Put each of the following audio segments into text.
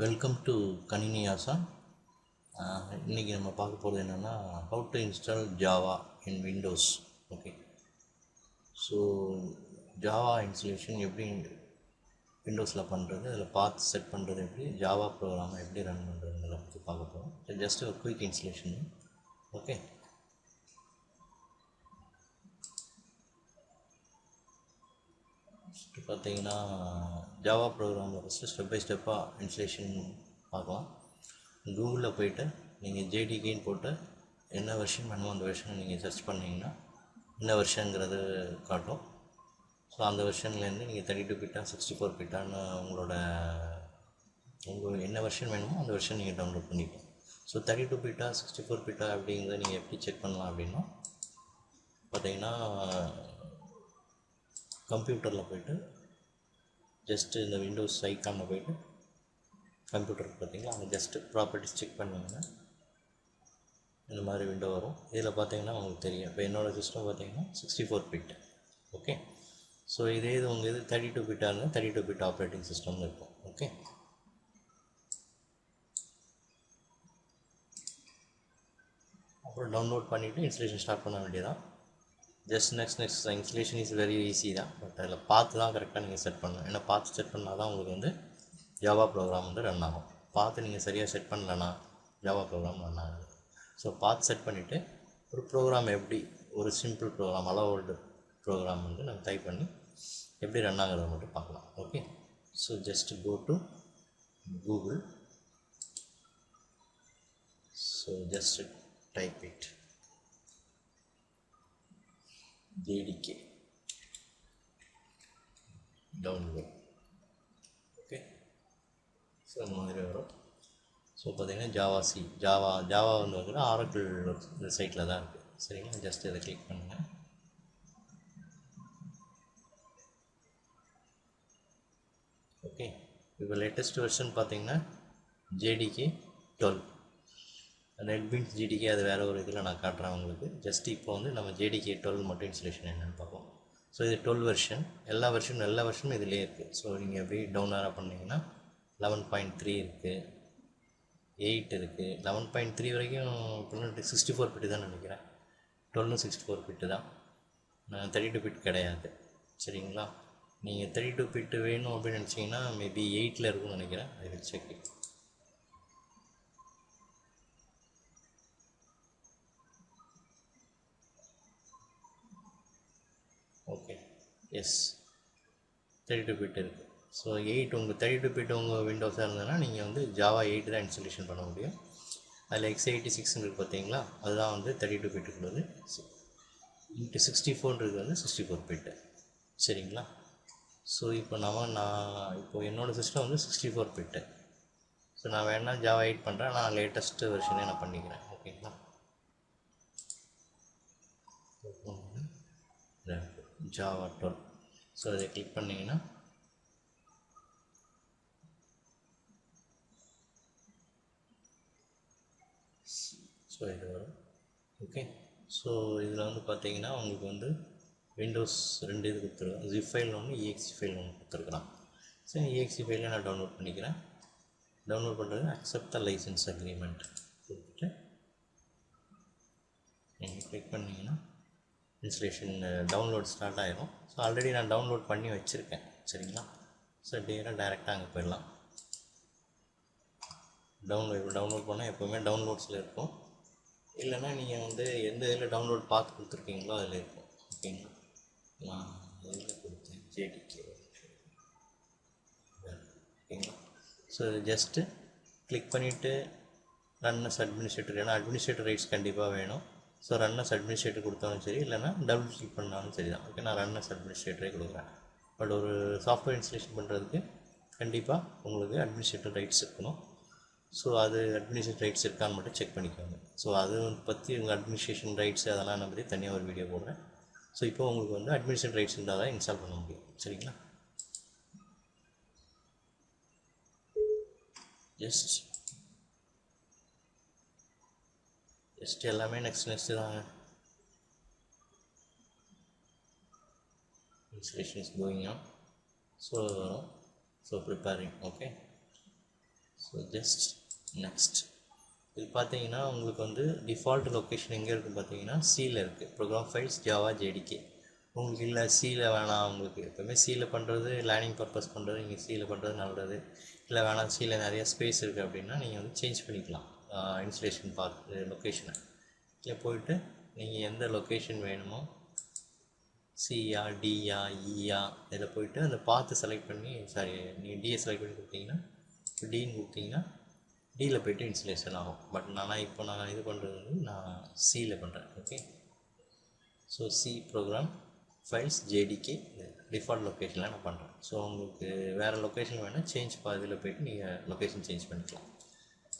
Welcome to கணினியாசா. இன்றைக்கி நம்ம பார்க்க போகிறது என்னென்னா how to install Java in Windows. Okay, so Java installation எப்படி விண்டோஸில் பண்ணுறது, அதில் பாத் செட் பண்ணுறது எப்படி, ஜாவா ப்ரோக்ராமை எப்படி ரன் பண்ணுறதுங்கிறத பற்றி பார்க்க போகிறோம். ஜஸ்ட் ஒரு குயிக் இன்ஸ்டலேஷன். ஓகே, பார்த்தீங்கன்னா ஜாவா ப்ரோக்ராமில் ஃபஸ்ட்டு ஸ்டெப் பை ஸ்டெப்பாக இன்ஸ்டலேஷன் பார்க்கலாம். கூகுளில் போய்ட்டு நீங்கள் ஜேடிகேன்னு போட்டு என்ன வெர்ஷன் வேணுமோ அந்த வெர்ஷனை நீங்கள் சர்ச் பண்ணிங்கன்னா என்ன வெர்ஷனுங்கிறது காட்டும். ஸோ அந்த வெர்ஷன்லேருந்து நீங்கள் 32 பிட்டா 64 பிட்டான்னு உங்களுக்கு என்ன வெர்ஷன் வேணுமோ அந்த வெர்ஷன் நீங்கள் டவுன்லோட் பண்ணிக்கலாம். ஸோ 32 பிட்டா 64 பிட்டா அப்படிங்கிறத நீங்கள் எப்படி செக் பண்ணலாம் அப்படின்னா, பார்த்தீங்கன்னா கம்ப்யூட்டரில் போய்ட்டு ஜஸ்ட்டு இந்த விண்டோஸ் ஐக்கானில் போய்ட்டு கம்ப்யூட்டருக்கு பார்த்தீங்களா, அங்கே ஜஸ்ட்டு ப்ராப்பர்ட்டிஸ் செக் பண்ணிங்கன்னா இந்த மாதிரி விண்டோ வரும். இதில் பார்த்தீங்கன்னா உங்களுக்கு தெரியும். இப்போ என்னோடய சிஸ்டம் பார்த்தீங்கன்னா 64 பிட். ஓகே, ஸோ இது உங்கள் இது 32 பிட்டாக இருந்தால் 32 பிட் ஆப்ரேட்டிங் சிஸ்டம்னு இருக்கும். ஓகே, அப்புறம் டவுன்லோட் பண்ணிவிட்டு இன்ஸ்டலேஷன் ஸ்டார்ட் பண்ண வேண்டியதான். Just next installation is very easy தான். பட் அதில் பார்த்து தான் கரெக்டாக நீங்கள் செட் பண்ணணும். ஏன்னா பார்த்து செட் பண்ணால் தான் உங்களுக்கு வந்து ஜாவா ப்ரோக்ராம் வந்து ரன் ஆகும். பார்த்து நீங்கள் சரியாக செட் பண்ணலன்னா ஜாவா ப்ரோக்ராம் ரன் ஆகாது. ஸோ பார்த்து செட் பண்ணிவிட்டு ஒரு ப்ரோக்ராம் எப்படி, ஒரு சிம்பிள் ப்ரோக்ராம் அலோவர்டு ப்ரோக்ராம் வந்து நம்ம டைப் பண்ணி எப்படி ரன் ஆகிறத மட்டும் பார்க்கலாம். Okay, so just go to Google. So just type it JDK download. Okay, so இந்த மாதிரி வரும். ஸோ பார்த்தீங்கன்னா ஜாவா வந்து பார்த்தீங்கன்னா ஆரக்கிள் சைட்டில் தான் இருக்குது. சரிங்களா, ஜஸ்ட் இதை கிளிக் பண்ணுங்கள். ஓகே, இப்போ லேட்டஸ்ட் வெர்ஷன் பார்த்தீங்கன்னா JDK 12. நெட்பீன்ஸ் JDK அது வேறு ஒரு இதில் நான் காட்டுறேன் உங்களுக்கு. ஜஸ்ட் இப்போ வந்து நம்ம JDK 12 மட்டும் இன்ஸ்டலேஷன் என்னென்னு பார்ப்போம். ஸோ இது 12 வெர்ஷன். எல்லா வெர்ஷனும் இதிலே இருக்குது. ஸோ நீங்கள் எப்படி டவுன்லோட் பண்ணிங்கன்னா 11.3 இருக்குது, 8 இருக்குது, 11.3 வரைக்கும் இப்போ 64 பிட்டு தான் நினைக்கிறேன். 12 64 பிட்டு தான், 32 பிட் கிடையாது. சரிங்களா, நீங்கள் 32 பிட்டு வேணும் அப்படின்னு நினச்சிங்கன்னா மேபி 8ல் இருக்கும்னு நினைக்கிறேன். I will check it. Okay, yes 32 bit இருக்குது. ஸோ 8 உங்கள் 32 பிட் உங்கள் விண்டோஸாக இருந்ததுன்னா நீங்கள் வந்து ஜாவா 8 தான் இன்ஸ்டலேஷன் பண்ண முடியும். அதில் x86 இருக்குது பார்த்தீங்களா, அதுதான் வந்து 32 பிட்டுக்குள்ளது. இன்ட்டு 64 வந்து 64 பிட்டு. சரிங்களா, ஸோ இப்போ நான் இப்போ என்னோடய சிஸ்டம் வந்து 64 பிட்டு. ஸோ நான் வேணால் ஜாவா 8 பண்ணுறேன். நான் லேட்டஸ்ட்டு வெர்ஷனே நான் பண்ணிக்கிறேன். ஓகேங்களா, ஜாவா 12. ஸோ இதை கிளிக் பண்ணிங்கன்னா ஸோ இது வரும். ஓகே, ஸோ இதில் வந்து பார்த்தீங்கன்னா உங்களுக்கு வந்து விண்டோஸ் 2 இது கொடுத்துருக்கேன். ஜிப் ஃபைல் ஒன்று, EXE ஃபைல் ஒன்று கொடுத்துருக்குறான். சரி, EXE ஃபைலை நான் டவுன்லோட் பண்ணிக்கிறேன். டவுன்லோட் பண்ணுறது அக்செப்ட் த லைசன்ஸ் அக்ரிமெண்ட் கொடுத்துட்டு நீங்கள் கிளிக் பண்ணிங்கன்னா இன்ஸ்டலேஷன் டவுன்லோட் ஸ்டார்ட் ஆகிடும். ஸோ ஆல்ரெடி நான் டவுன்லோட் பண்ணி வச்சுருக்கேன். சரிங்களா, ஸோ டேரெக்டாக அங்கே போயிடலாம். டவுன்லோட் பண்ணால் எப்போவுமே டவுன்லோட்ஸில் இருக்கும். இல்லைன்னா நீங்கள் வந்து எந்த இதில் டவுன்லோட் பார்த்து கொடுத்துருக்கீங்களோ அதில் இருக்கும். ஓகேங்களா, நான் இதில் கொடுத்தேன் JDK. ஓகேங்களா, ஸோ ஜஸ்ட்டு கிளிக் பண்ணிவிட்டு ரன் அஸ் அட்மினிஸ்ட்ரேட்டர், ஏன்னா அட்மினிஸ்ட்ரேட்டர் ரைட்ஸ் கண்டிப்பாக வேணும். ஸோ ரன் அஸ் அட்மினிஸ்ட்ரேட்டர் கொடுத்தாலும் சரி, இல்லைனா டபுள் கிளிக் பண்ணாலும் சரி தான். ஓகே, நான் ரன் அஸ் அட்மினிஸ்ட்ரேட்டரே கொடுக்குறேன். பட் ஒரு சாஃப்ட்வேர் இன்ஸ்டலேஷன் பண்ணுறதுக்கு கண்டிப்பாக உங்களுக்கு அட்மினிஸ்ட்ரேட்டர் ரைட்ஸ் இருக்கணும். ஸோ அது அட்மினிஸ்ட்ரேட்டர் ரைட்ஸ் இருக்கான்னு மட்டும் செக் பண்ணிக்கோங்க. ஸோ அது பற்றி உங்கள் அட்மினிஸ்ட்ரேஷன் ரைட்ஸ் அதெல்லாம் நான் பற்றி தனியாக ஒரு வீடியோ போடுறேன். ஸோ இப்போ உங்களுக்கு வந்து அட்மினிஸ்ட்ரேட்டர் ரைட்ஸ் இருந்தால் தான் இன்ஸ்டால் பண்ண முடியும். சரிங்களா, ஜஸ்ட் எல்லாமே நெக்ஸ்ட்டு தாங்க. Installation is going on. So preparing. Okay, so so just next. இது பார்த்தீங்கன்னா உங்களுக்கு வந்து டிஃபால்ட் லொக்கேஷன் எங்கே இருக்குது பார்த்தீங்கன்னா சியில் இருக்குது, ப்ரோக்ராம் ஃபைல்ஸ் ஜாவா ஜேடிகே. உங்களுக்கு இல்லை சியில் வேணாம், உங்களுக்கு எப்போவுமே சியில் பண்ணுறது லேர்னிங் பர்பஸ் பண்ணுறது, நீங்கள் சியில் பண்ணுறது நல்லது. இல்லை வேணாம் சியில் நிறைய ஸ்பேஸ் இருக்குது அப்படின்னா நீங்கள் வந்து சேஞ்ச் பண்ணிக்கலாம் இன்ஸ்டலேஷன் பார்த்து லொக்கேஷனை. இல்லை போயிட்டு நீங்கள் எந்த லொக்கேஷன் வேணுமோ சியா டியா இயா இதில் போயிட்டு அந்த பார்த்து செலக்ட் பண்ணி, சாரி நீங்கள் டியை செலக்ட் பண்ணி கொடுத்தீங்கன்னா டின்னு கொடுத்தீங்கன்னா டியில் போய்ட்டு இன்ஸ்டலேஷன் ஆகும். பட் இப்போ நான் இது பண்ணுறது வந்து நான் சியில் பண்ணுறேன். Okay, so C program files JDK default லொக்கேஷனில் நான் பண்ணுறேன். ஸோ உங்களுக்கு வேறு லொக்கேஷன் வேணால் சேஞ்ச் இதில் போய்ட்டு நீங்கள் லொக்கேஷன் சேஞ்ச் பண்ணிக்கலாம்.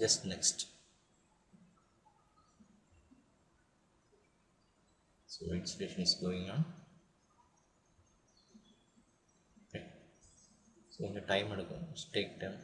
Just next. So installation is going on. Okay, so கொஞ்சம் டைம் எடுக்கும், take time.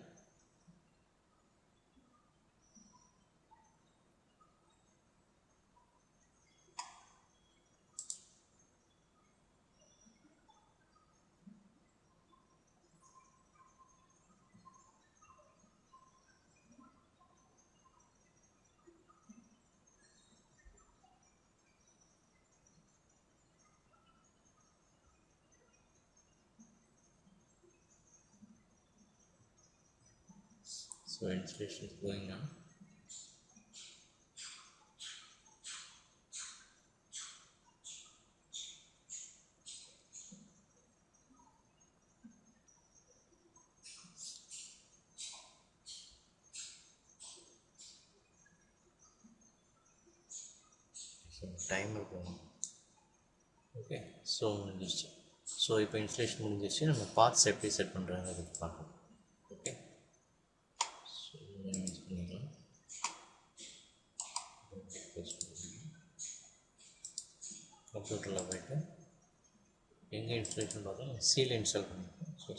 So installation is going on. So timer போகும். ஓகே, ஸோ முடிஞ்சிச்சு. ஸோ இப்போ இன்ஸ்டலேஷன் முடிஞ்சிச்சு. நம்ம பார்ட்ஸ் எப்படி செட் பண்ணுறாங்க அதுக்கு பார்க்கலாம். ஓகே, ஸோ யூஸ் பண்ணிக்கலாம். கம்ப்யூட்டரில் போய்ட்டு எங்கே இன்ஸ்டலேஷன் பார்த்தோம் சியில் இன்ஸ்டால் பண்ணிக்கலாம். So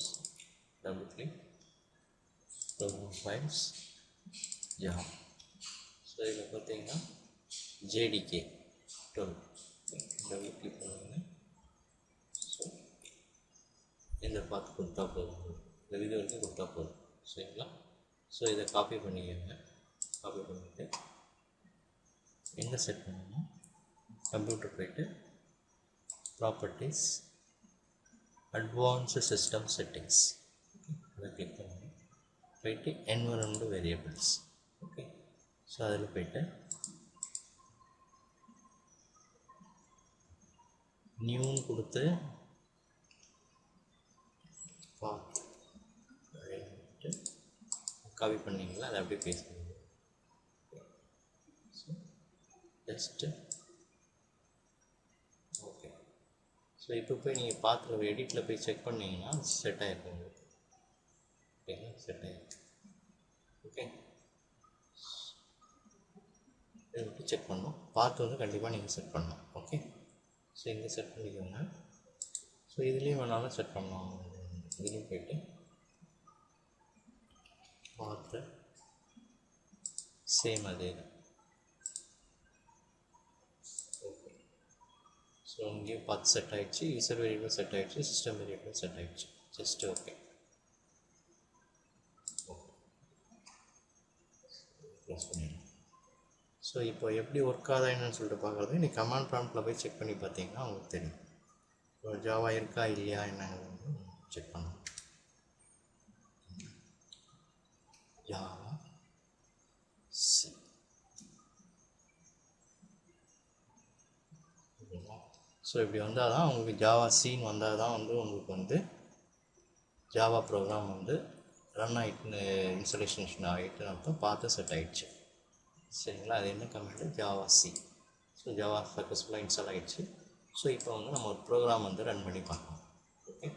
double click program files Java. So இதில் பார்த்தீங்கன்னா ஜேடிகே 12 டபுள் கிளிக் பண்ணுங்க. ஸோ இந்த பார்த்து கொடுத்தா போதும், இந்த வீடியோ வரைக்கும் கொடுத்தா போதும். சரிங்களா? ஸோ இதை காப்பி பண்ணிக்கோங்க. காப்பி பண்ணிவிட்டு எங்கே செட் பண்ணணும், கம்ப்யூட்டர் போய்ட்டு ப்ராப்பர்ட்டிஸ் அட்வான்ஸ்டு சிஸ்டம் செட்டிங்ஸ் அதை கிளிக் பண்ணுங்க. போய்ட்டு என்விரான்மெண்ட் வேரியபிள்ஸ். ஓகே, ஸோ அதில் போய்ட்டு நியூன்னு கொடுத்து பார்த்து காப்பி பண்ணிங்களா, அதை அப்படியே பேஸ்ட் பண்ணுங்க. So just okay. ஸோ இப்போ போய் நீங்கள் பார்த்து எடிட்டில் போய் செக் பண்ணிங்கன்னா செட் ஆகிருக்கும் உங்களுக்கு. ஓகேங்களா, செட் ஆகிருக்கு. ஓகே, இதை விட்டு செக் பண்ணணும். பார்த்து வந்து கண்டிப்பாக நீங்கள் செட் பண்ணணும். ஓகே, ஸோ இங்கே செட் பண்ணிக்கோங்க. ஸோ இதுலேயும் வேணாலும் செட் பண்ணலாம். இதுலேயும் போய்ட்டு பார்த்து சேம் அதே தான். ஓகே, ஸோ இங்கேயும் பார்த்து செட் ஆகிடுச்சு, யூசர் வேரியபிள் செட் ஆகிடுச்சு, சிஸ்டம் வேரியபிள் செட் ஆகிடுச்சு. Just okay. க்ளோஸ் பண்ணிடலாம். ஸோ இப்போ எப்படி ஒர்க் ஆகுதா என்னன்னு சொல்லிட்டு பார்க்குறது, நீ கமாண்ட் ப்ராம்ப்டில் போய் செக் பண்ணி பார்த்தீங்கன்னா உங்களுக்கு தெரியும். இப்போ ஜாவா இருக்கா இல்லையா என்னங்கிறது செக் பண்ணணும். Java C. ஸோ இப்படி வந்தால் தான் உங்களுக்கு ஜாவா சின்னு வந்தால் தான் வந்து உங்களுக்கு வந்து ஜாவா ப்ரோக்ராம் வந்து ரன் ஆகிட்டு இன்ஸ்டலேஷன் ஆகிட்டு அர்த்தம், பார்த்து செட் ஆகிடுச்சு. சரிங்களா, அது என்ன comment Java C. So Java சக்ஸஸ்ஃபுல்லாக இன்ஸ்டால் ஆகிடுச்சு. ஸோ இப்போ வந்து நம்ம ஒரு ப்ரோக்ராம் வந்து ரன் பண்ணி பார்க்கலாம். Okay,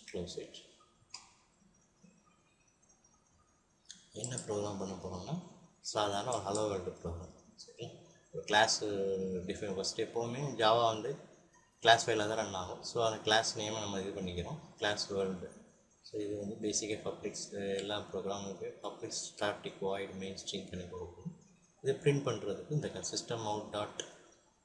close it. என்ன ப்ரோக்ராம் பண்ண போகிறோம்னா சாதாரண ஒரு ஹலோ வேர்ல்டு ப்ரோக்ராம். சரிங்களா, ஒரு கிளாஸ் டிஃபைன் ஃபஸ்ட்டு எப்போவுமே ஜாவா வந்து கிளாஸ் ஃபைலில் தான் ரன் ஆகும். ஸோ அந்த கிளாஸ் நேமை நம்ம இது பண்ணிக்கிறோம், கிளாஸ் வேர்ல்டு. ஸோ இது வந்து பேசிக்காக பப்ளிக்ஸ் எல்லா ப்ரோக்ராமுக்கு public static void main string பண்ணி கொடுக்கும். இது பிரிண்ட் பண்ணுறதுக்கு இந்த system out dot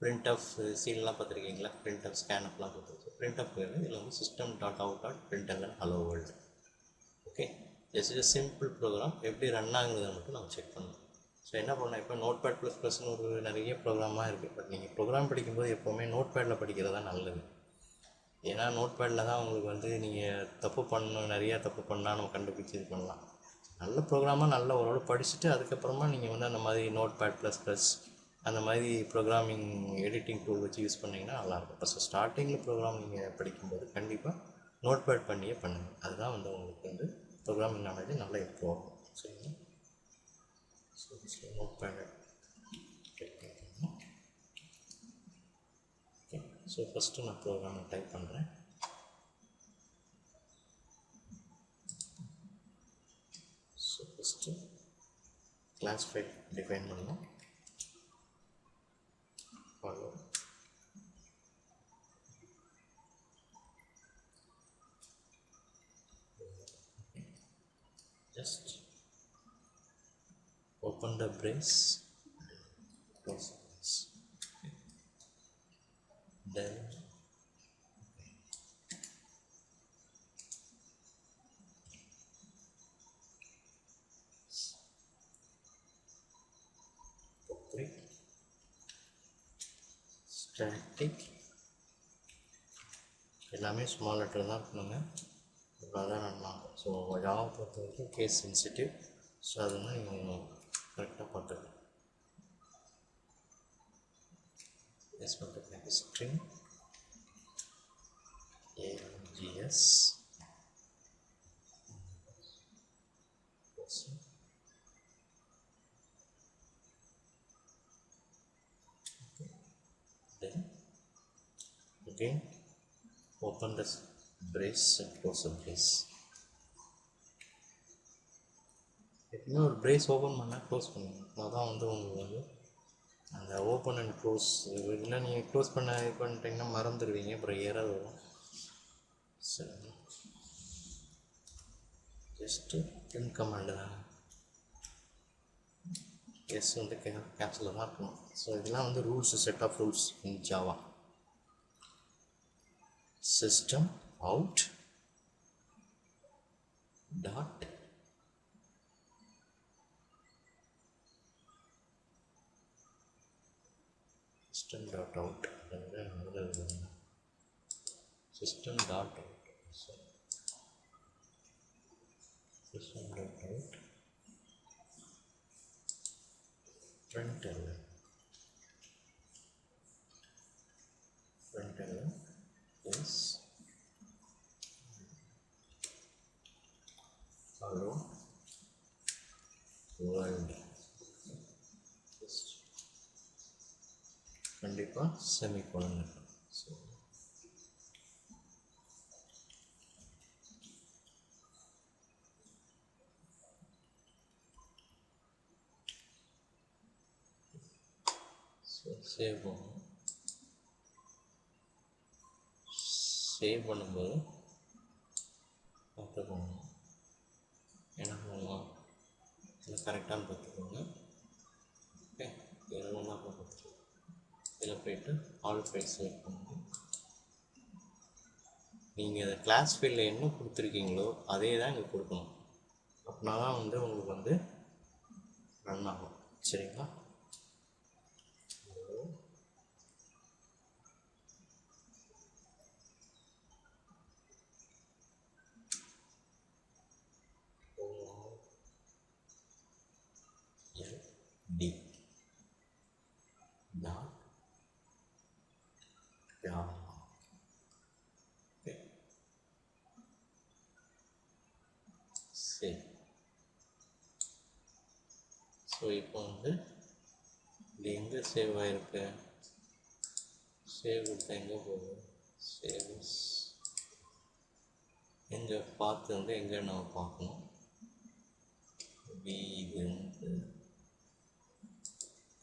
print of சீன்லாம் பார்த்துருக்கீங்களா, பிரிண்ட் ஆஃப் ஸ்கேன் அப்லாம் கொடுத்துருக்கு. பிரிண்ட் ஆஃப் இதில் வந்து system dot out dot print எல்லாம் hello world. Okay, just simple program எப்படி ரன் ஆகுறதை மட்டும் நம்ம செக் பண்ணணும். ஸோ என்ன பண்ணலாம், இப்போ நோட்பேட் ப்ளஸ் ப்ளஸ்னு ஒரு நிறைய ப்ரோக்ராமாக இருக்குது. பட் நீங்கள் ப்ரோக்ராம் படிக்கும்போது எப்போவுமே நோட்பேடில் படிக்கிறது தான் நல்லது. ஏன்னா நோட்பேடில் தான் உங்களுக்கு வந்து நீங்கள் தப்பு பண்ணணும், நிறையா தப்பு பண்ணால் நம்ம கண்டுபிடிச்சி இது பண்ணலாம். நல்ல ப்ரோக்ராமாக நல்ல ஓரளவு படிச்சுட்டு அதுக்கப்புறமா நீங்கள் வந்து அந்த மாதிரி நோட்பேட் ப்ளஸ் ப்ளஸ் அந்த மாதிரி ப்ரோக்ராமிங் எடிட்டிங் டூல் வச்சு யூஸ் பண்ணிங்கன்னா நல்லாயிருக்கும். ஃபஸ்ட்டு ஸ்டார்டிங்கில் ப்ரோக்ராம் நீங்கள் படிக்கும்போது கண்டிப்பாக நோட்பேட் பண்ணியே பண்ணுங்கள். அதுதான் வந்து உங்களுக்கு வந்து ப்ரோக்ராமிங் நாலேஜ் நல்லா இம்ப்ரூவ் ஆகும். சரிங்களா? So notepad okay. So first நான் ப்ரோக்ராமை டைப் பண்ணுறேன். So first class file define பண்ணணும். follow just open the brace, close the brace, then public static எல்லாமே ஸ்மால் லெட்டர் தான் இருக்கணுங்க. அதான் நல்லா. ஸோ ஜாவா பொறுத்த வரைக்கும் கேஸ் சென்சிட்டிவ். ஸோ அதெல்லாம் நீங்கள் கரெக்டாக பார்த்துக்கலாம். எஸ் பண்ணுறதுக்கு string ALGS then again open the brace and close the brace. எப்பவுமே ஒரு பிரேஸ் ஓப்பன் பண்ணால் க்ளோஸ் பண்ணுங்க. அதான் வந்து உங்களுக்கு வந்து அந்த ஓப்பன் அண்ட் க்ளோஸ் இல்லை நீங்கள் க்ளோஸ் பண்ண இது பண்ணிட்டீங்கன்னா மறந்துடுவீங்க, அப்புறம் எரர் வரும். சரி, ஜஸ்ட்டு பிரிண்ட் கமாண்டு தான். எஸ் வந்து கேப்ஸில் தான் இருக்கணும். ஸோ இதெல்லாம் வந்து rules, set of rules in Java. System out dot system dot out system dot out system dot out println is hello world. கண்டிப்பாக செமிகோலன் இருக்கும். ஸோ சேவ் பண்ணணும். சேவ் பண்ணும்போது பார்த்துக்கோங்க என்ன பண்ணலாம், இதில் கரெக்டானு பார்த்துக்கோங்க. ஓகே, இதில் ஒன்றா பார்த்துக்கோங்க. இதில் போய்ட்டு ஆல் ஃபைல் செலக்ட் பண்ணுங்கள். நீங்கள் இந்த கிளாஸ் ஃபைலில் என்ன கொடுத்துருக்கீங்களோ அதே தான் இங்கே கொடுக்கணும். அப்படின்னா தான் வந்து உங்களுக்கு வந்து ரன் ஆகும். சரிங்களா? D dot Java. ஓகே, சரி. ஸோ இப்போ வந்து இது எங்கே சேவ் ஆகிருக்கு, சேவ் கொடுத்தா எங்கே போகுது, சேவ்ஸ் எங்கே பார்த்து வந்து எங்கே நம்ம பார்க்கணும். இது வந்து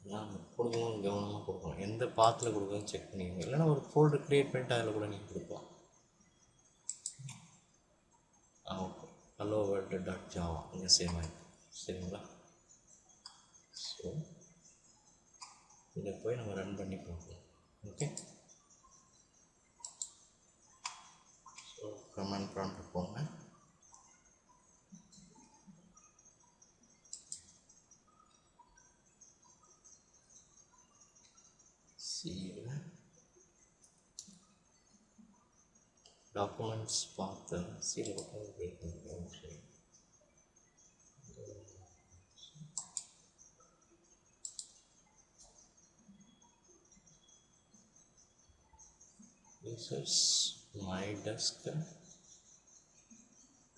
எல்லாம் கொடுக்கணும், கவனமாக கொடுக்கணும். எந்த பாத்தில் கொடுக்கணும்னு செக் பண்ணிக்கோங்க. இல்லைன்னா ஒரு ஃபோல்டர் க்ரியேட் பண்ணிட்டு அதில் கூட நீங்கள் கொடுக்கலாம். Okay, hello world dot Java இங்கே சேவ் ஆகிருக்கு. சரிங்களா? ஸோ இதை போய் நம்ம ரன் பண்ணி பார்க்கலாம். ஓகே, ஸோ கமாண்ட் ப்ராம்ப்ட் போங்க. C documents path C users my desk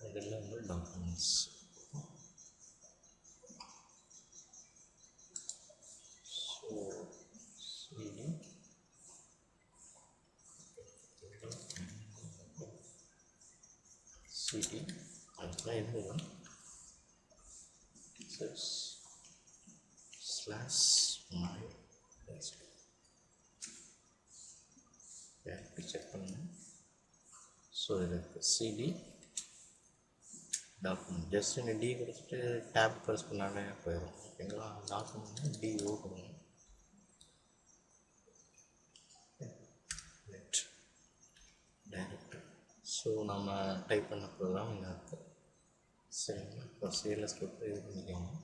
இதெல்லாம் வந்து documents. CD அதெல்லாம் எழுதலாம் ஸ்லாஷ் மை டெஸ்க் செக் பண்ணுங்க. ஸோ இதுக்கு சிடி டாக்குமெண்ட் ஜஸ்ட் இந்த டி கொடுத்துட்டு டேப் ப்ரெஸ் பண்ணாலே போயிடும். ஓகேங்களா? டாக்குமெண்ட் டிஓ கொடுங்க. டைரக்டர். ஸோ நம்ம டைப் பண்ண ப்ரோக்ராம் இங்கே இருக்குது. சரிங்களா? இப்போ சிஎல்எஸ் கொடுத்து இது பண்ணிக்கோங்க.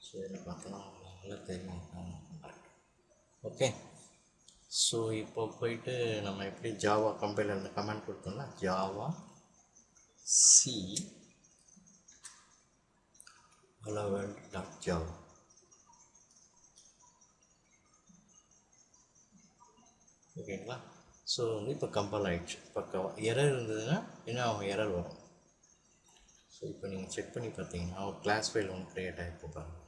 ஸோ இதில் பார்த்தோன்னா நல்லா தெரியும். ஓகே. ஸோ இப்போ போயிட்டு நம்ம எப்படி ஜாவா கம்பைலர் இந்த கமெண்ட் கொடுத்தோம்னா ஜாவா சி hello.java ஓகேங்களா? ஸோ வந்து இப்போ கம்பைல் ஆகிடுச்சு. பக்காவாக எரர் இருந்ததுன்னா என்ன ஆகும்? எரர் வரும். ஸோ இப்போ நீங்கள் செக் பண்ணி பார்த்தீங்கன்னா ஒரு கிளாஸ் ஃபைல் ஒன்று க்ரியேட் ஆகிருக்கும் பாருங்கள்.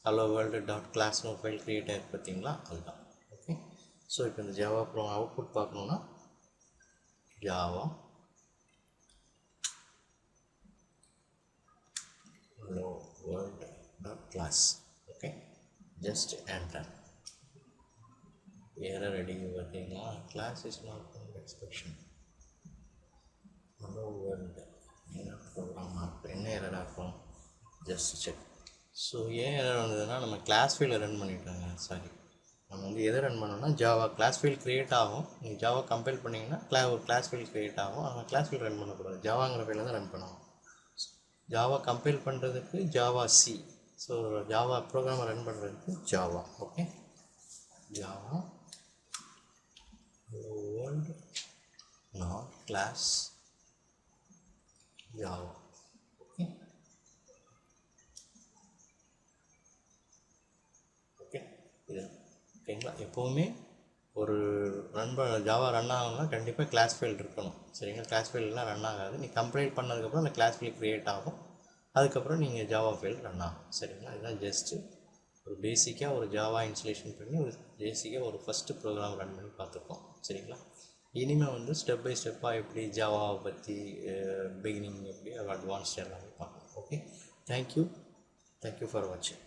hello world.class ஒரு ஃபைல் க்ரியேட் ஆகிருக்கு பார்த்தீங்களா? அதுதான். ஓகே. ஸோ இப்போ இந்த ஜாவா அப்புறம் அவுட்புட் பார்க்கணுன்னா Java hello world.class. Okay. Just enter. Error அடிங்க பார்த்தீங்களா? Class is not expression. hello world என்ன ப்ரோக்ராம் என்ன எரர் ஆகும்? Just check. ஸோ ஏன் எரர் வந்ததுன்னா நம்ம கிளாஸ் ஃபைலை ரன் பண்ணிட்டாங்க. சாரி, நம்ம வந்து எதை ரன் பண்ணோம்னா ஜாவா கிளாஸ் ஃபைல் க்ரியேட் ஆகும். நீங்கள் ஜாவா கம்பைல் பண்ணிங்கன்னா ஒரு கிளாஸ் ஃபைல் க்ரியேட் ஆகும். ஆனால் கிளாஸ் ஃபைல் ரன் பண்ணக்கூடாது. ஜாவாங்கிற ஃபைலில் தான் ரன் பண்ணணும். ஜாவா கம்பைல் பண்ணுறதுக்கு ஜாவா சி. ஸோ ஜாவா ப்ரோக்ராமை ரன் பண்ணுறதுக்கு Java. Okay. Java world dot class Java. Okay. Okay. இது ஓகேங்களா? எப்போவுமே ஒரு ஜாவா ரன் ஆகணும்னா கண்டிப்பாக கிளாஸ் ஃபைல் இருக்கணும். சரிங்களா? கிளாஸ் ஃபைல்லாம் ரன் ஆகாது. நீ கம்பைல் பண்ணதுக்கப்புறம் அந்த கிளாஸ் ஃபைல் க்ரியேட் ஆகும். அதுக்கப்புறம் நீங்கள் ஜாவா ஃபைல் ரன் ஆகும். சரிங்களா? இதுதான் ஜஸ்ட்டு ஒரு பேசிக்காக ஒரு ஜாவா இன்ஸ்டலேஷன் பண்ணி ஒரு பேசிக்காக ஒரு ஃபஸ்ட்டு ப்ரோக்ராம் ரன் பண்ணி பார்த்துருக்கோம். சரிங்களா? இனிமேல் வந்து ஸ்டெப் பை ஸ்டெப்பாக எப்படி ஜாவாவை பற்றி பிகினிங் எப்படி அட்வான்ஸ்ட் எல்லாமே பார்க்கலாம். ஓகே. தேங்க்யூ ஃபார் வாட்சிங்.